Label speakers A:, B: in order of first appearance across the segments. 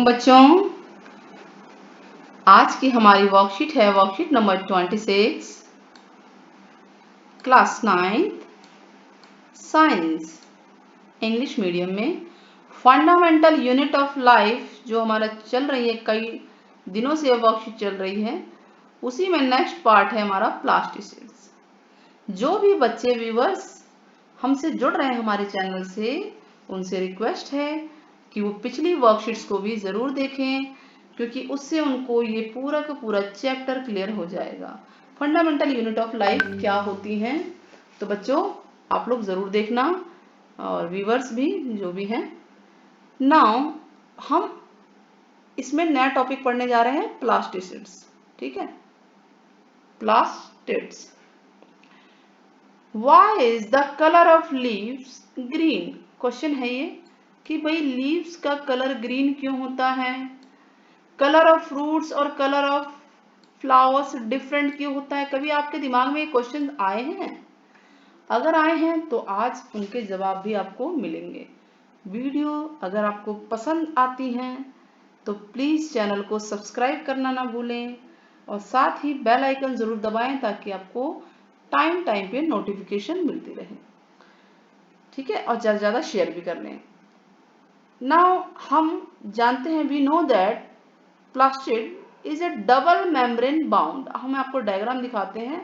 A: वालेकुम बच्चों। आज की हमारी वर्कशीट है worksheet number 26, class 9 science English medium में फंडामेंटल यूनिट ऑफ लाइफ जो हमारा चल रही है, कई दिनों से वर्कशीट चल रही है, उसी में नेक्स्ट पार्ट है हमारा प्लास्टिसिड्स। जो भी बच्चे व्यूअर्स हमसे जुड़ रहे हैं हमारे चैनल से, उनसे रिक्वेस्ट है कि वो पिछली वर्कशीट्स को भी ज़रूर देखें, क्योंकि उससे उनको ये पूरा का पूरा चैप्टर क्लियर हो जाएगा। फंडामेंटल यूनिट ऑफ लाइफ क्या होती हैं, तो बच्चों आप लोग ज़रूर देखना, और व्यूअर्स भी जो भी हैं। नाउ हम इसमें नया टॉपिक पढ़ने जा रहे हैं, प्लास्टिसिड्स। ठीक है, plastids. Why is the color of leaves green? Question है ये कि भाई लीव्स का कलर ग्रीन क्यों होता है, कलर ऑफ फ्रूट्स और कलर ऑफ फ्लावर्स डिफरेंट क्यों होता है। कभी आपके दिमाग में ये क्वेश्चन आए हैं? अगर आए हैं तो आज उनके जवाब भी आपको मिलेंगे। वीडियो अगर आपको पसंद आती है तो प्लीज़ चैनल को सब्सक्राइब करना ना भूलें, और साथ ही बेल आइकन ज़रूर दबाएं ताकि आपको टाइम टाइम पे नोटिफिकेशन मिलती रहे। ठीक है, और ज़्यादा से ज़्यादा शेयर भी कर लें। नाउ हम जानते हैं, we know that plastid is a double membrane bound. हम आपको डायग्राम दिखाते हैं।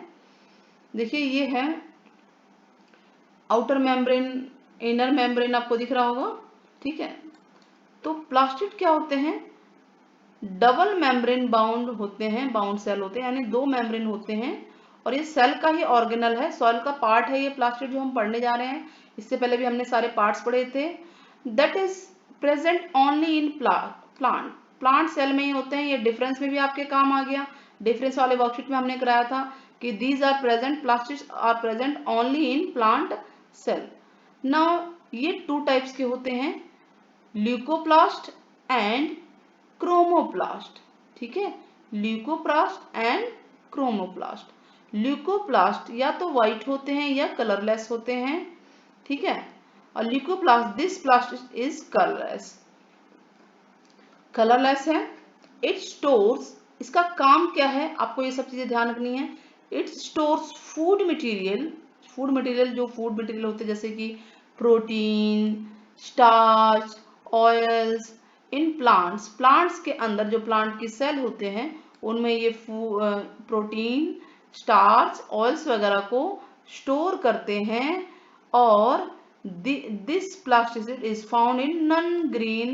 A: देखिए ये है आउटर मेम्ब्रेन, इनर मेम्ब्रेन आपको दिख रहा होगा। ठीक है, तो प्लास्टिड क्या होते हैं, डबल मेम्ब्रेन बाउंड होते हैं, बाउंड सेल होते हैं, यानी दो मेम्ब्रेन होते हैं, और ये सेल का ही ऑर्गेनल है, सॉइल का पार्ट है ये प्लास्टिड जो हम पढ़ने जा रहे हैं। इससे पहले भी हमने सारे पार्ट्स पढ़े थे। That is present only in plant, plant cell में ही होते हैं। ये डिफरेंस में भी आपके काम आ गया, डिफरेंस वाले वर्कशीट में हमने कराया था कि these are present, plastids are present only in plant cell. Now ये टू टाइप्स के होते हैं, ल्यूकोप्लास्ट एंड क्रोमोप्लास्ट। ठीक है, ल्यूकोप्लास्ट एंड क्रोमोप्लास्ट। ल्यूकोप्लास्ट या तो व्हाइट होते हैं या कलरलेस होते हैं। ठीक है, और leucoplast, this प्लास्ट is colourless, colourless है। इट स्टोर्स, इसका काम क्या है, आपको ये सब चीजें ध्यान रखनी है। It stores food material, food material जो फूड मटेरियल होते हैं जैसे कि protein, starch, oils in plants. Plants के अंदर जो प्लांट की सेल होते हैं उनमें ये प्रोटीन, स्टार्च, ऑयल्स वगैरह को स्टोर करते हैं। और this plastid is found in non green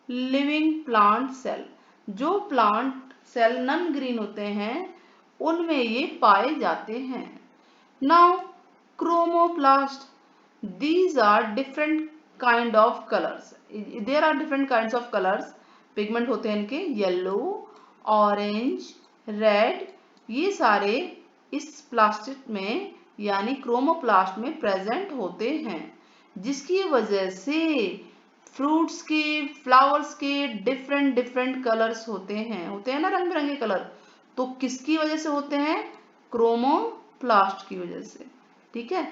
A: living plant cell. जो प्लांट सेल नॉन ग्रीन होते हैं उनमें ये पाए जाते हैं। Now chromoplast, these are different kind of colors, there are different kinds of colors, pigment होते हैं इनके, येलो, ऑरेंज, रेड, ये सारे इस प्लास्टिक में यानी क्रोमोप्लास्ट में प्रेजेंट होते हैं, जिसकी वजह से फ्रूट्स के, फ्लावर्स के डिफरेंट डिफरेंट कलर्स होते हैं ना, रंग बिरंगे कलर। तो किसकी वजह से होते हैं, क्रोमोप्लास्ट की वजह से। ठीक है,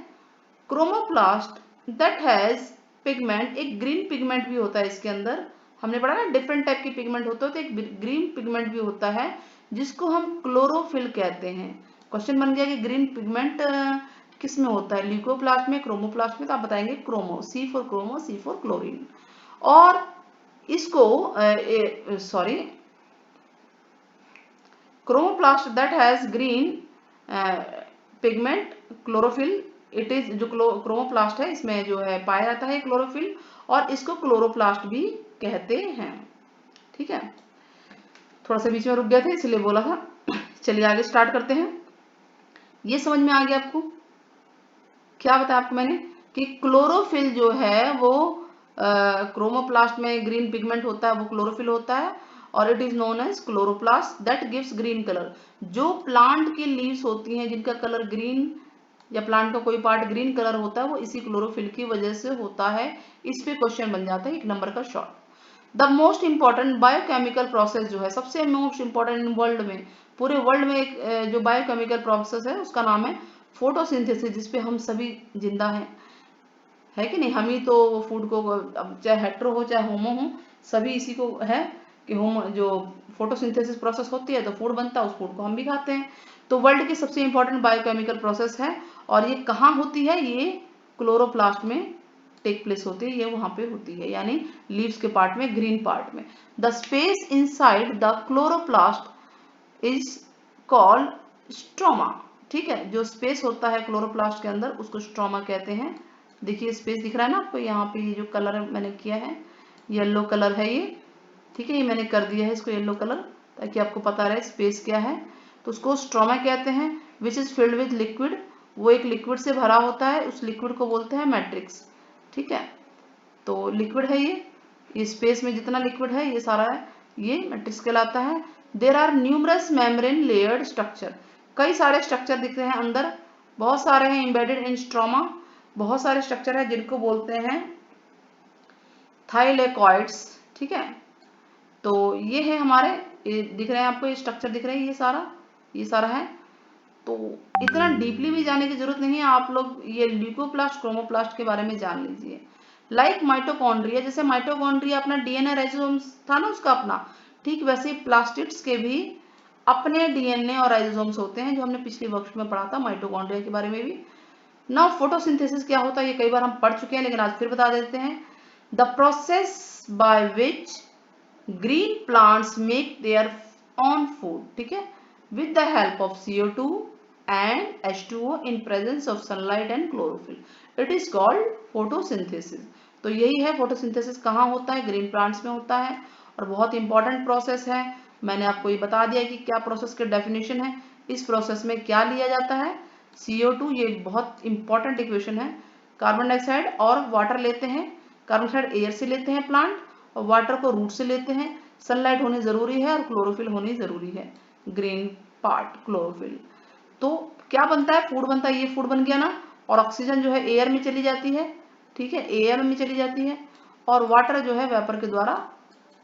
A: क्रोमोप्लास्ट दैट हैज पिगमेंट, एक ग्रीन पिगमेंट भी होता है इसके अंदर। हमने पढ़ा ना डिफरेंट टाइप के पिगमेंट होते हैं, तो एक ग्रीन पिगमेंट भी होता है जिसको हम क्लोरोफिल कहते हैं। क्वेश्चन बन गया कि ग्रीन पिगमेंट किस में होता है, ल्यूकोप्लास्ट में, क्रोमोप्लास्ट में, तो आप बताएंगे chromo, C for chromo, C for chlorine. और इसको sorry, chromoplast that has green pigment chlorophyll, it is, जो क्रोमोप्लास्ट है इसमें जो है पाया जाता है क्लोरोफिल, और इसको क्लोरोप्लास्ट भी कहते हैं। ठीक है, थोड़ा सा बीच में रुक गया था इसलिए बोला था। चलिए आगे स्टार्ट करते हैं। ये समझ में आ गया आपको, क्या बताया आपको मैंने कि क्लोरोफिल जो है वो क्रोमोप्लास्ट में ग्रीन पिगमेंट होता है, वो क्लोरोफिल होता है, और it is known as chloroplast that gives green colour. जो प्लांट की लीव्स होती हैं जिनका कलर ग्रीन, या प्लांट का कोई पार्ट ग्रीन कलर होता है, वो इसी क्लोरोफिल की वजह से होता है। इस पे क्वेश्चन बन जाता है 1 नंबर का short. The most important biochemical process जो है, सबसे मोस्ट इंपॉर्टेंट इन वर्ल्ड में, पूरे वर्ल्ड में एक जो बायोकेमिकल प्रोसेस है उसका नाम है फोटोसिंथेसिस, जिसपे हम सभी जिंदा हैं, है कि नहीं। हम ही तो फूड को, अब चाहे हेट्रो हो चाहे होमो हो, सभी इसी को है कि होमो जो फोटोसिंथेसिस प्रोसेस होती है तो फूड बनता है, उस फूड को हम भी खाते हैं। तो वर्ल्ड की सबसे इंपॉर्टेंट बायोकेमिकल प्रोसेस है, और ये कहाँ होती है, ये क्लोरोप्लास्ट में टेक प्लेस होती है, ये वहां पे होती है, यानी लीव्स के पार्ट में, ग्रीन पार्ट में। The space inside the chloroplast is called stroma. ठीक है, जो स्पेस होता है क्लोरोप्लास्ट के अंदर उसको स्ट्रोमा कहते हैं। देखिए स्पेस दिख रहा है ना आपको, यहाँ पे ये जो कलर मैंने किया है येलो कलर है ये, ठीक है, ये मैंने कर दिया है इसको येलो कलर ताकि आपको पता रहे स्पेस क्या है। तो उसको स्ट्रोमा कहते हैं। Which is filled with liquid, वो एक लिक्विड से भरा होता है, उस लिक्विड को बोलते हैं मैट्रिक्स। ठीक है, तो लिक्विड है ये स्पेस में जितना लिक्विड है ये सारा है, ये मैट्रिक्स कहलाता है। There are numerous membrane layered structure, कई सारे स्ट्रक्चर दिख रहे हैं अंदर, बहुत सारे हैं एम्बेडेड इन स्ट्रोमा, बहुत सारे स्ट्रक्चर है जिनको बोलते हैं थाइलेकॉइड्स। ठीक है, तो ये है हमारे, ये दिख रहे हैं आपको, ये स्ट्रक्चर दिख रहे हैं, ये सारा है। तो इतना डीपली भी जाने की जरूरत नहीं है, आप लोग ये ल्यूकोप्लास्ट क्रोमोप्लास्ट के बारे में जान लीजिए। लाइक माइटोकॉन्ड्रिया, जैसे माइटोकॉन्ड्रिया अपना डीएनए राइजोसोम्स था ना उसका अपना, ठीक वैसे प्लास्टिड्स के भी अपने डीएनए और राइजोसोम्स होते हैं, जो हमने पिछली वर्कशीट में पढ़ा था माइटोकॉन्ड्रिया के बारे में भी। नाउ फोटोसिंथेसिस क्या होता है ये कई बार हम पढ़ चुके हैं, लेकिन आज फिर बता देते हैं। The process by which green plants make their on food, ठीक है, with the help of CO2 and H2O in presence of sunlight and chlorophyll. It is called photosynthesis. तो यही है फोटोसिंथेसिस, कहाँ होता है, ग्रीन प्लांट्स में होता है, और बहुत इंपॉर्टेंट प्रोसेस है। मैंने आपको ये बता दिया कि क्या प्रोसेस के डेफिनेशन है, इस प्रोसेस में क्या लिया जाता है, CO2, ये बहुत इंपॉर्टेंट इक्वेशन है। कार्बन डाइऑक्साइड और वाटर लेते हैं, कार्बन डाइऑक्साइड एयर से लेते हैं प्लांट, और वाटर को रूट से लेते हैं, सनलाइट होनी जरूरी है और क्लोरोफिल होनी जरूरी है, ग्रीन पार्ट क्लोरोफिल। तो क्या बनता है, फूड बनता है, ये फूड बन गया ना, और ऑक्सीजन जो है एयर में चली जाती है, ठीक है, एयर में चली जाती है, और वाटर जो है वेपर के द्वारा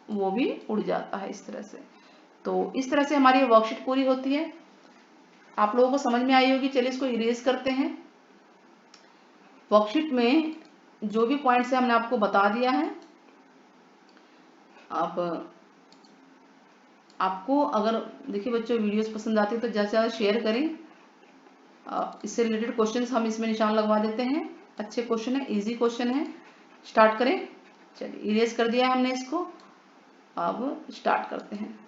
A: वो भी उड़ जाता है इस तरह से। तो इस तरह से हमारी वर्कशीट पूरी होती है। आप लोगों को समझ में आई होगी। चलिए इसको इरेज करते हैं। वर्कशीट में जो भी पॉइंट्स है हमने आपको बता दिया है। आपको अगर देखिए बच्चों वीडियोस पसंद आती है तो ज़्यादा से ज़्यादा शेयर करें। इससे रिलेटेड क्वेश्चंस हम इसमें निशान लगवा देते हैं, अच्छे क्वेश्चन है, इजी क्वेश्चन है। स्टार्ट करें। चलिए इरेज कर दिया है हमने इसको, अब स्टार्ट करते हैं।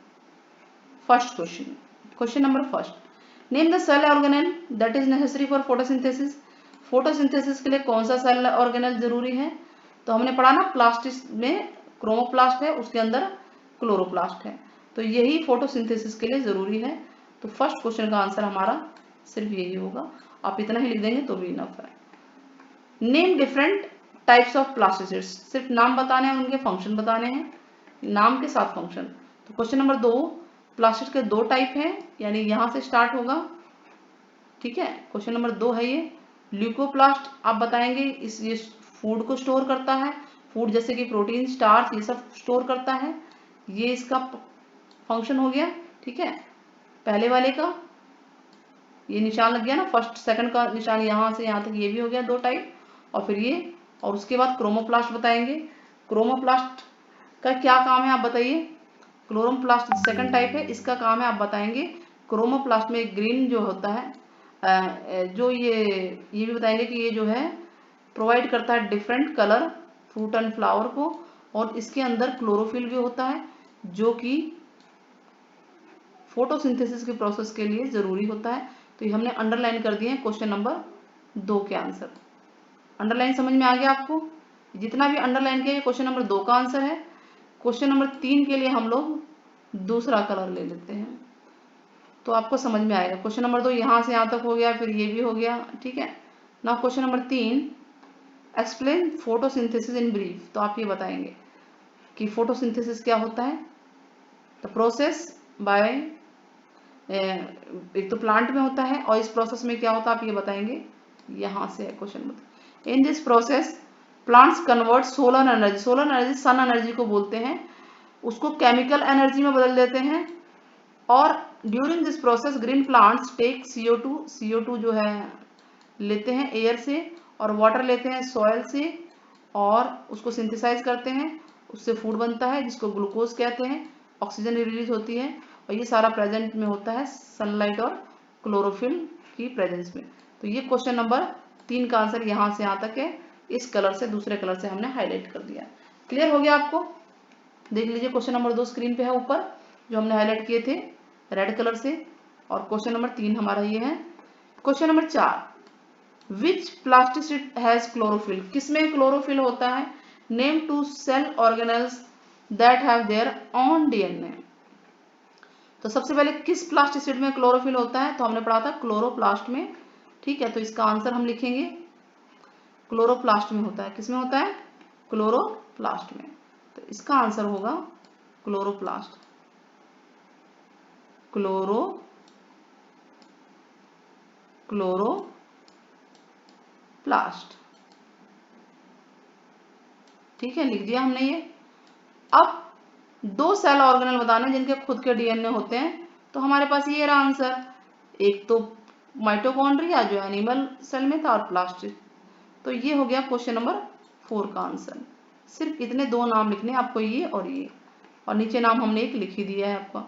A: First question, question number first, name the cell organelle that is necessary for photosynthesis. Photosynthesis के लिए कौन सा सेल ऑर्गेनेल जरूरी है, तो हमने पढ़ा ना प्लास्टिक में क्रोमोप्लास्ट है, उसके अंदर क्लोरोप्लास्ट है, तो यही फोटोसिंथेसिस के लिए जरूरी है। तो फर्स्ट क्वेश्चन का आंसर हमारा सिर्फ यही होगा। आप इतना ही लिख देंगे तो भी इनफ है। नेम डिफरेंट टाइप्स ऑफ प्लास्टिसिड्स, सिर्फ नाम बताने हैं, उनके फंक्शन बताने हैं, नाम के साथ फंक्शन। तो क्वेश्चन नंबर 2, प्लास्टिड के 2 टाइप हैं, यानी यहां से स्टार्ट होगा। ठीक है, क्वेश्चन नंबर 2 है ये। ल्यूकोप्लास्ट आप बताएंगे, इस ये फूड को स्टोर करता है, फूड जैसे कि प्रोटीन, स्टार्च, ये सब स्टोर करता है, ये इसका फंक्शन हो गया। ठीक है, पहले वाले का ये निशान लग गया ना, फर्स्ट सेकंड का निशान यहाँ से यहाँ तक, ये भी हो गया 2 टाइप, और फिर ये, और उसके बाद क्रोमोप्लास्ट बताएंगे। क्रोमोप्लास्ट का क्या काम है आप बताइए। क्लोरोप्लास्ट सेकंड टाइप है, इसका काम है आप बताएंगे। क्रोमोप्लास्ट में ग्रीन जो होता है, जो ये भी बताएंगे कि ये जो है प्रोवाइड करता है different colour fruit and flower को, और इसके अंदर क्लोरोफिल भी होता है जो कि फोटोसिंथेसिस के प्रोसेस के लिए जरूरी होता है। तो ये हमने अंडरलाइन कर दिए हैं क्वेश्चन नंबर 2 के आंसर। अंडरलाइन समझ में आ गया आपको, जितना भी अंडरलाइन किया क्वेश्चन नंबर 2 का आंसर है। क्वेश्चन नंबर 3 के लिए हम लोग दूसरा कलर ले लेते हैं तो आपको समझ में आएगा। क्वेश्चन नंबर 2 यहाँ से यहाँ तक हो गया, फिर ये भी हो गया। ठीक है ना, question number 3, explain photosynthesis in brief. तो आप ये बताएंगे कि फोटोसिंथेसिस क्या होता है। द प्रोसेस बाय, एक तो प्लांट में होता है, और इस प्रोसेस में क्या होता है आप ये बताएंगे। यहाँ से है question. In this process plants convert solar energy, solar energy sun energy को बोलते हैं, उसको केमिकल एनर्जी में बदल देते हैं। और during this process green plants take CO2 जो है लेते हैं एयर से, और वाटर लेते हैं सॉयल से और उसको सिंथेसाइज करते हैं, उससे फूड बनता है जिसको ग्लूकोज कहते हैं, ऑक्सीजन रिलीज होती है और ये सारा प्रेजेंट में होता है सनलाइट और क्लोरोफिल की प्रेजेंस में। तो ये क्वेश्चन नंबर 3 का आंसर यहाँ से यहाँ तक है, इस कलर से दूसरे कलर से हमने हाईलाइट कर दिया। क्लियर हो गया आपको? देख लीजिए क्वेश्चन नंबर 2 स्क्रीन पे है ऊपर, जो हमने हाईलाइट किए थे रेड कलर से, और क्वेश्चन नंबर 3 हमारा ये है। Question number 4, which plastid has chlorophyll, किसमें क्लोरोफिल होता है? Name two cell organelles that have their own DNA. तो सबसे पहले किस प्लास्टिसिड में क्लोरोफिल होता है? तो हमने पढ़ा था क्लोरोप्लास्ट में। ठीक है, तो इसका आंसर हम लिखेंगे क्लोरोप्लास्ट में होता है। किसमें होता है? क्लोरोप्लास्ट में। तो इसका आंसर होगा क्लोरोप्लास्ट, क्लोरोप्लास्ट। ठीक है, लिख दिया हमने ये। अब 2 सेल ऑर्गेनल बताने जिनके खुद के डीएनए होते हैं, तो हमारे पास ये रहा आंसर। एक तो माइटोकॉन्ड्रिया जो एनिमल सेल में था, और प्लास्टिड। तो ये हो गया क्वेश्चन नंबर 4 का आंसर। सिर्फ इतने 2 नाम लिखने आपको, ये और ये, और नीचे नाम हमने एक लिख ही दिया है आपका।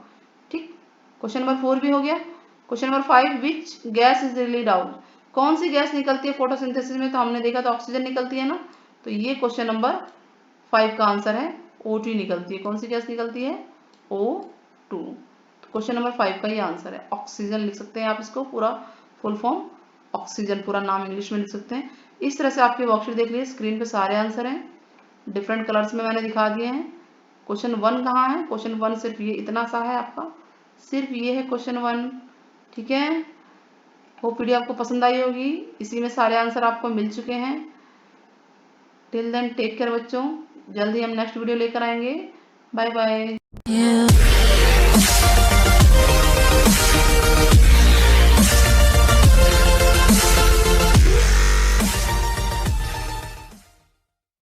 A: ठीक, क्वेश्चन नंबर 4 भी हो गया। Question number 5, which gas is released out, कौन सी गैस निकलती है फोटोसिंथेसिस में? तो हमने देखा था ऑक्सीजन निकलती है ना, तो ये क्वेश्चन नंबर 5 का आंसर है, O2 निकलती है। कौन सी गैस निकलती है? O2। क्वेश्चन नंबर 5 का ये आंसर है। ऑक्सीजन लिख सकते हैं आप इसको, पूरा फुल फॉर्म ऑक्सीजन, पूरा नाम इंग्लिश में लिख सकते हैं। इस तरह से आपके वर्कशीट देख लीजिए, स्क्रीन पे सारे आंसर हैं, डिफरेंट कलर्स में मैंने दिखा दिए हैं। क्वेश्चन 1 कहाँ है? क्वेश्चन 1 सिर्फ ये इतना सा है आपका, सिर्फ ये है क्वेश्चन 1। ठीक है, होप वीडियो आपको पसंद आई होगी, इसी में सारे आंसर आपको मिल चुके हैं। टिल देन टेक केयर बच्चों, जल्दी हम नेक्स्ट वीडियो लेकर आएंगे। Bye bye.